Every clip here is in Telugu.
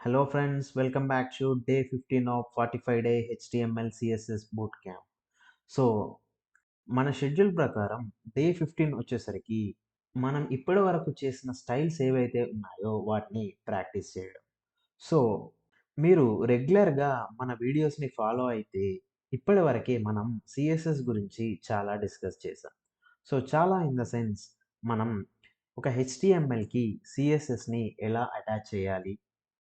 Hello friends, welcome back to day 15 of 45-day HTML CSS Bootcamp. So మన షెడ్యూల్ ప్రకారం డే 15 వచ్చేసరికి మనం ఇప్పటి వరకు చేసిన స్టైల్స్ ఏవైతే ఉన్నాయో వాటిని ప్రాక్టీస్ చేయడం. సో మీరు రెగ్యులర్గా మన వీడియోస్ని ఫాలో అయితే ఇప్పటి వరకే మనం సిఎస్ఎస్ గురించి చాలా డిస్కస్ చేసాం. సో చాలా ఇన్ ద సెన్స్ మనం ఒక హెచ్టిఎంఎల్కి సిఎస్ఎస్ని ఎలా అటాచ్ చేయాలి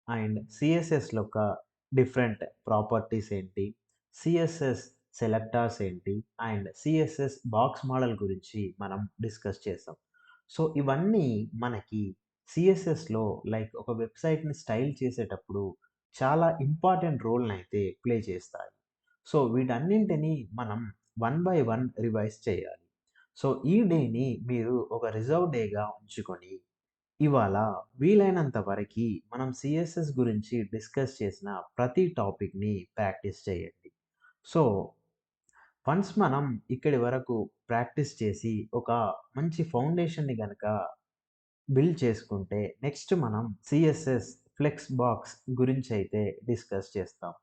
అండ్ సిఎస్ఎస్‌లో ఒక డిఫరెంట్ ప్రాపర్టీస్ ఏంటి? సిఎస్ఎస్ సెలెక్టార్స్ ఏంటి? అండ్ సిఎస్ఎస్ బాక్స్ మోడల్ గురించి మనం డిస్కస్ చేసాం. సో, ఇవన్నీ మనకి సిఎస్ఎస్‌లో లైక్ ఒక వెబ్‌సైట్‌ని స్టైల్ చేసేటప్పుడు చాలా ఇంపార్టెంట్ రోల్‌నైతే ప్లే చేస్తాయి. సో, వీటన్నింటిని మనం వన్ బై వన్ రివైజ్ చేయాలి. సో, ఈ డేని మీరు ఒక రిజర్వ్ డేగా ఉంచుకొని ఇవాళ వీలైనంత వరకి మనం సిఎస్ఎస్ గురించి డిస్కస్ చేసిన ప్రతి టాపిక్‌ని ప్రాక్టీస్ చేయండి. సో, వన్స్ మనం ఇక్కడి వరకు ప్రాక్టీస్ చేసి ఒక మంచి ఫౌండేషన్‌ని గనక బిల్డ్ చేసుకుంటే నెక్స్ట్ మనం సిఎస్ఎస్ ఫ్లెక్స్ బాక్స్ గురించైతే డిస్కస్ చేస్తాం.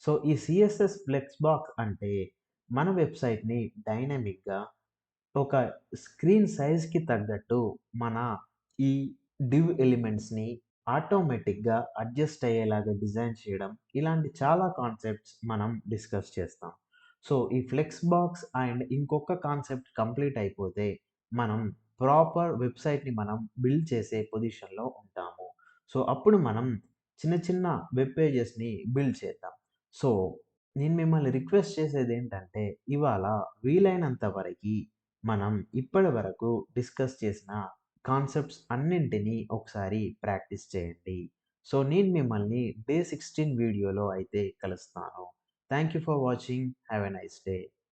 సో, ఈ సిఎస్ఎస్ ఫ్లెక్స్ బాక్స్ అంటే మన వెబ్‌సైట్‌ని డైనమిక్‌గా ఒక స్క్రీన్ సైజ్‌కి తగ్గట్టు మన ఈ డివ్ ఎలిమెంట్స్‌ని ఆటోమేటిక్‌గా అడ్జస్ట్ అయ్యేలాగా డిజైన్ చేయడం. ఇలాంటి చాలా కాన్సెప్ట్స్ మనం డిస్కస్ చేస్తాం. సో, ఈ ఫ్లెక్స్ బాక్స్ అండ్ ఇంకొక కాన్సెప్ట్ కంప్లీట్ అయిపోతే మనం ప్రాపర్ వెబ్‌సైట్‌ని మనం బిల్డ్ చేసే పొజిషన్‌లో ఉంటాము. సో, అప్పుడు మనం చిన్న చిన్న వెబ్ పేజెస్‌ని బిల్డ్ చేద్దాం. సో, నేను మిమ్మల్ని రిక్వెస్ట్ చేసేదేంటంటే ఇవాళ వీలైనంత వరకి మనం ఇప్పటి వరకు డిస్కస్ చేసిన కాన్సెప్ట్స్ అన్నింటినీ ఒకసారి ప్రాక్టీస్ చేయండి. సో, నేను మిమ్మల్ని డే 16 వీడియోలో అయితే కలుస్తాను. Thank you for watching. Have a nice day.